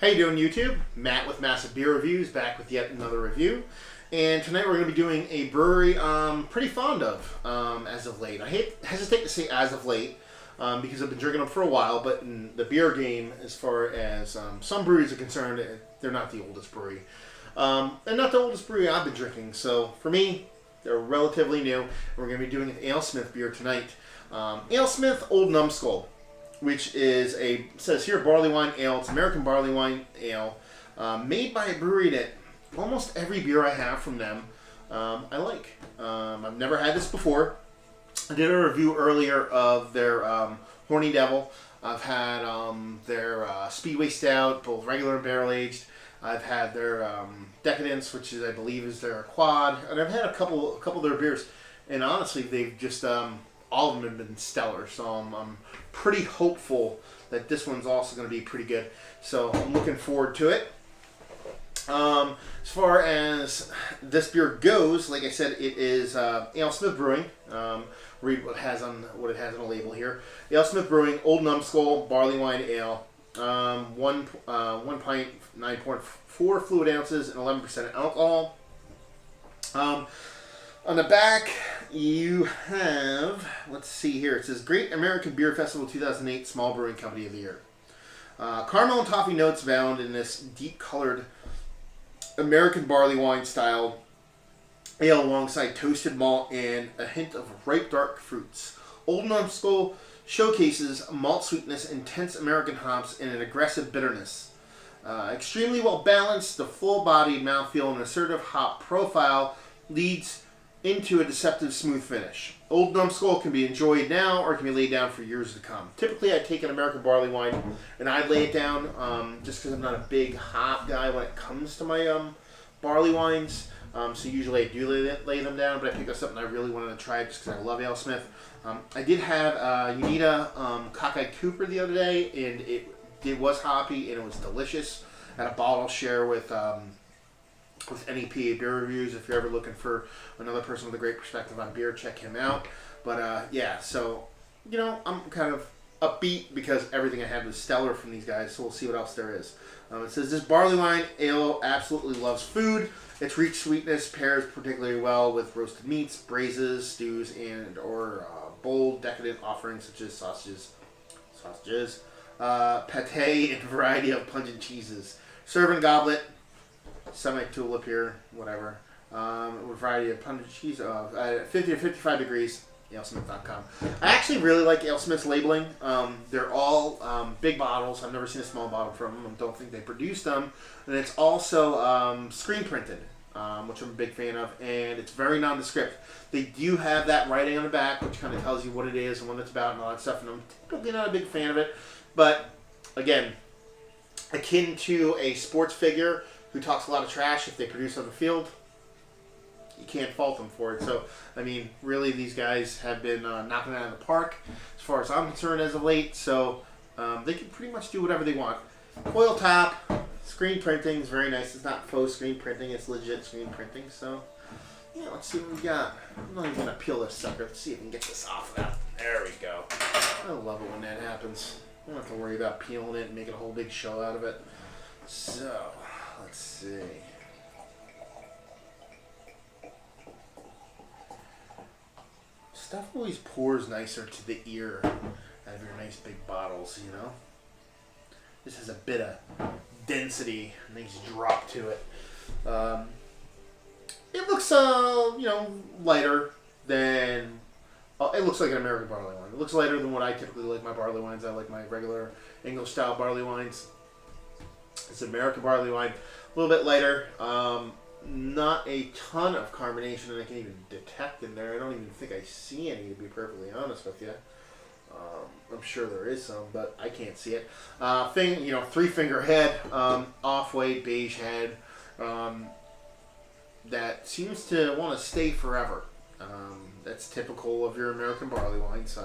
How you doing, YouTube? Matt with Massive Beer Reviews, back with yet another review. And tonight we're going to be doing a brewery I'm pretty fond of as of late. I hesitate to say as of late because I've been drinking them for a while, but in the beer game, as far as some breweries are concerned, they're not the oldest brewery. And not the oldest brewery I've been drinking. So for me, they're relatively new. And we're going to be doing an Alesmith beer tonight. Alesmith Old Numbskull, which is says here, Barleywine Ale. It's American Barleywine Ale, made by a brewery that almost every beer I have from them, I like. I've never had this before. I did a review earlier of their Horny Devil. I've had their Speedway Stout, both regular and barrel aged. I've had their Decadence, which is, I believe, is their quad, and I've had a couple of their beers, and honestly, they've just all of them have been stellar. So I'm pretty hopeful that this one's also going to be pretty good. So I'm looking forward to it. As far as this beer goes, like I said, it is Alesmith Brewing. Read what it has on the label here. Alesmith Brewing Old Numbskull Barleywine Ale. 1 pint, 9.4 fluid ounces, and 11% alcohol. On the back, you have, let's see here, it says Great American Beer Festival 2008 Small Brewing Company of the Year. Caramel and toffee notes found in this deep-colored American Barleywine Style Ale alongside toasted malt and a hint of ripe dark fruits. Old Numbskull showcases malt sweetness, intense American hops, and an aggressive bitterness. Extremely well balanced, the full-bodied mouthfeel and assertive hop profile leads into a deceptive smooth finish. Old Numbskull can be enjoyed now or can be laid down for years to come. Typically, I take an American barley wine and I lay it down just because I'm not a big hop guy when it comes to my barley wines. So usually I do lay them down, but I picked up something I really wanted to try just because I love Alesmith. I did have Unita Cockeyed Cooper the other day, and it was hoppy and it was delicious. I had a bottle share with NEP Beer Reviews. If you're ever looking for another person with a great perspective on beer, check him out. But yeah, so I'm kind of upbeat because everything I had was stellar from these guys. So we'll see what else there is. It says this Barleywine Ale absolutely loves food. Its rich sweetness pairs particularly well with roasted meats, braises, stews, or bold, decadent offerings such as sausages, pate, and a variety of pungent cheeses. Serving goblet, semi-tulip here, whatever. With a variety of pungent cheese, 50 to 55 degrees. Alesmith.com. I actually really like Alesmith's labeling. They're all big bottles. I've never seen a small bottle from them. I don't think they produced them. And it's also screen printed, which I'm a big fan of. And it's very nondescript. They do have that writing on the back, which kind of tells you what it is and what it's about and all that stuff. And I'm typically not a big fan of it. But, again, akin to a sports figure who talks a lot of trash if they produce on the field, you can't fault them for it. So, I mean, really, these guys have been knocking it out of the park as far as I'm concerned as of late. So, they can pretty much do whatever they want. Foil top, screen printing is very nice. It's not faux screen printing, it's legit screen printing. So, yeah, let's see what we got. I'm not even going to peel this sucker. Let's see if we can get this off of that. There we go. I love it when that happens. I don't have to worry about peeling it and making a whole big show out of it. So, let's see. Stuff always pours nicer to the ear out of your nice big bottles, This has a bit of density, a nice drop to it. It looks, lighter than... it looks like an American barley wine. It looks lighter than what I typically like my barley wines. I like my regular English style barley wines. It's an American barley wine, a little bit lighter. Not a ton of carbonation that I can even detect in there. I don't even think I see any, to be perfectly honest with you. I'm sure there is some, but I can't see it. 3-finger head, off-white beige head. That seems to want to stay forever. That's typical of your American barley wines.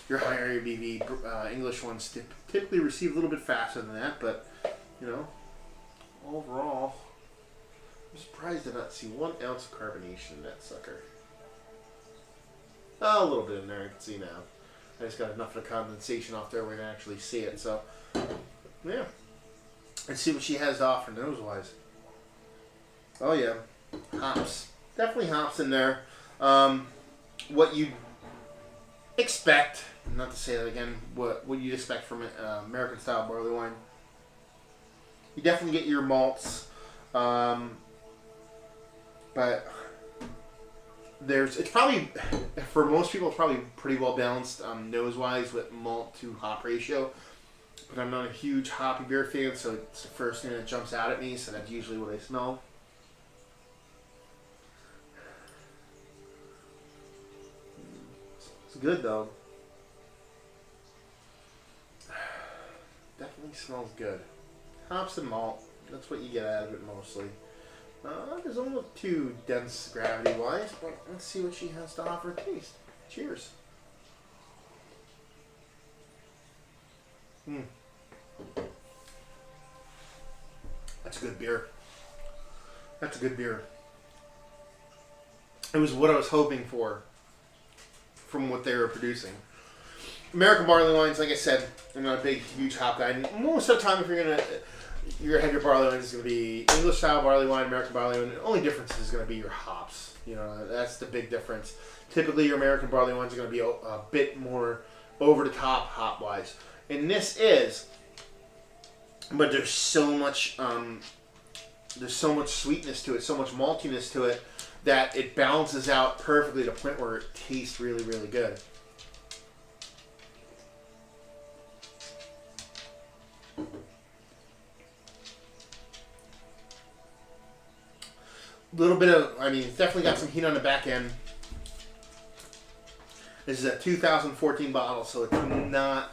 Your higher ABV English ones typically receive a little bit faster than that, but overall, I'm surprised to not see 1 ounce of carbonation in that sucker. Oh, a little bit in there, I can see now. I just got enough of the condensation off there where I can actually see it, so, yeah. Let's see what she has to offer nose-wise. Oh yeah, hops. Definitely hops in there. What you expect, not to say that again, what you'd expect from American style barley wine. You definitely get your malts, but it's probably, for most people, it's probably pretty well balanced nose-wise with malt to hop ratio. But I'm not a huge hoppy beer fan, so it's the first thing that jumps out at me, so that's usually what I smell. It's good though. Definitely smells good. Hops and malt, that's what you get out of it mostly. There's a little too dense gravity-wise, but let's see what she has to offer taste. Cheers. That's a good beer. That's a good beer. It was what I was hoping for from what they were producing. American barley wines, like I said, I'm not a big, huge hop guy. And most of the time, if you're gonna have your barley wines, it's gonna be English style barley wine, American barley wine. The only difference is gonna be your hops. You know, that's the big difference. Typically, your American barley wines are gonna be a bit more over the top hop wise, and this is. But there's so much sweetness to it, so much maltiness to it, that it balances out perfectly to the point where it tastes really, really good. Little bit of, it's definitely got some heat on the back end. This is a 2014 bottle, so it's not,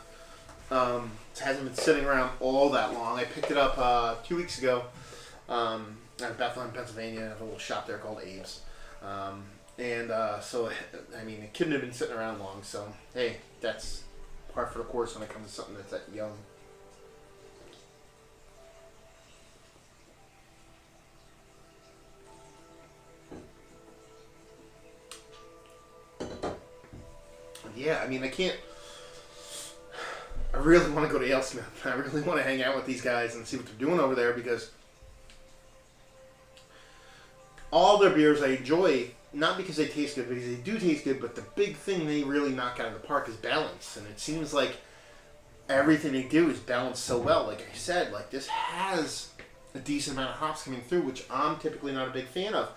it hasn't been sitting around all that long. I picked it up 2 weeks ago at Bethlehem, Pennsylvania. I have a little shop there called Abe's. So, it couldn't have been sitting around long, so, hey, that's par for the course when it comes to something that's that young. Yeah, I really want to go to Alesmith. I really want to hang out with these guys and see what they're doing over there, because all their beers I enjoy, not because they taste good, because they do taste good, but the big thing they really knock out of the park is balance. And it seems like everything they do is balanced so well. Like I said, this has a decent amount of hops coming through, which I'm typically not a big fan of.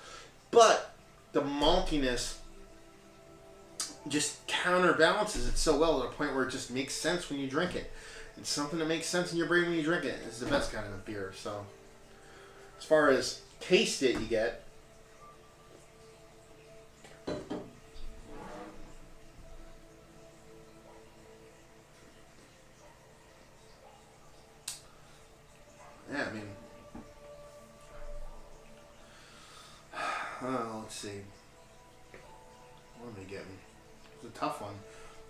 But the maltiness just counterbalances it so well to the point where it just makes sense when you drink it. It's something that makes sense in your brain when you drink it. It's the best kind of a beer. So, as far as taste it, you get. Yeah, let's see. What am I getting? It's a tough one.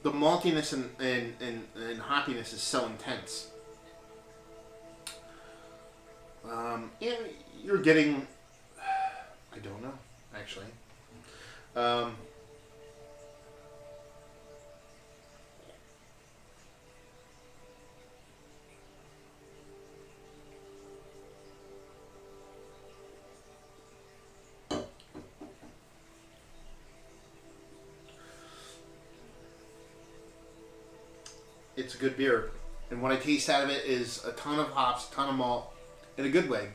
The maltiness and hoppiness is so intense. You're getting. I don't know, actually. It's a good beer, and what I taste out of it is a ton of hops, a ton of malt, in a good way.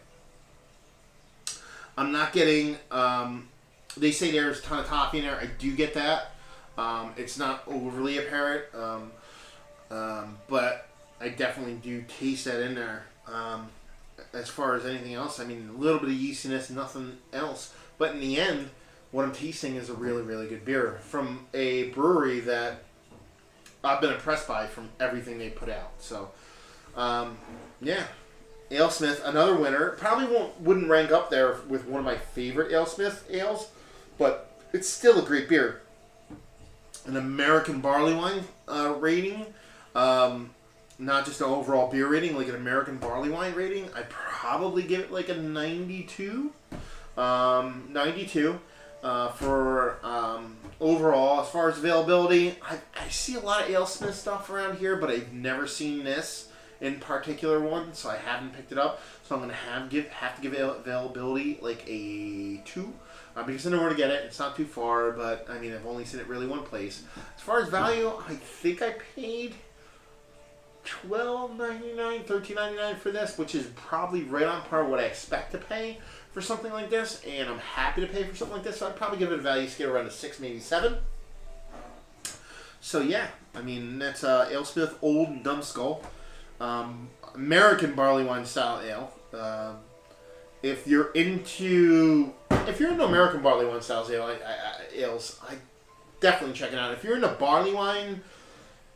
I'm not getting. They say there's a ton of toffee in there. I do get that. It's not overly apparent, but I definitely do taste that in there. As far as anything else, a little bit of yeastiness, nothing else. But in the end, what I'm tasting is a really, really good beer from a brewery that I've been impressed by from everything they put out. So, yeah. Alesmith, another winner. Probably wouldn't rank up there with one of my favorite Alesmith ales, but it's still a great beer. An American Barleywine rating, not just an overall beer rating, like an American Barleywine rating, I'd probably give it like a 92. 92 for overall. As far as availability, I see a lot of Alesmith stuff around here, but I've never seen this in particular one, so I haven't picked it up. So I'm gonna have to give availability like a 2, because I know where to get it. It's not too far, but I mean I've only seen it really one place. As far as value, I think I paid $12.99, $13.99 for this, which is probably right on par with what I expect to pay for something like this, and I'm happy to pay for something like this. So I'd probably give it a value scale around a 6, maybe 7. So yeah, I mean that's Alesmith Old Numbskull, American Barleywine Style Ale. If you're into American Barleywine Style ales, I definitely check it out. If you're into barley wine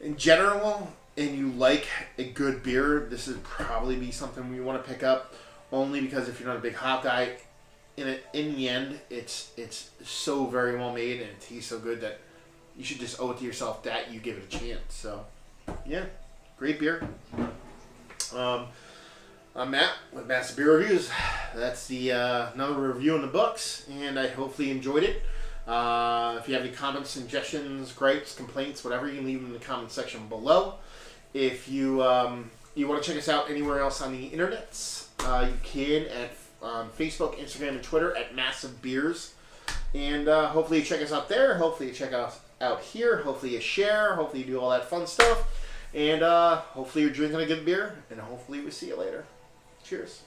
in general and you like a good beer, this would probably be something you want to pick up. Only because if you're not a big hop guy, in the end, it's so very well made and it tastes so good that you should just owe it to yourself that you give it a chance. So, yeah, great beer. I'm Matt with Massive Beer Reviews. That's the another review in the books, and I hopefully enjoyed it. If you have any comments, suggestions, gripes, complaints, whatever, you can leave them in the comment section below. If you you want to check us out anywhere else on the internets, you can at Facebook, Instagram, and Twitter at Massive Beers. And hopefully you check us out there. Hopefully you check us out here. Hopefully you share. Hopefully you do all that fun stuff. And hopefully you're drinking a good beer. And hopefully we see you later. Cheers.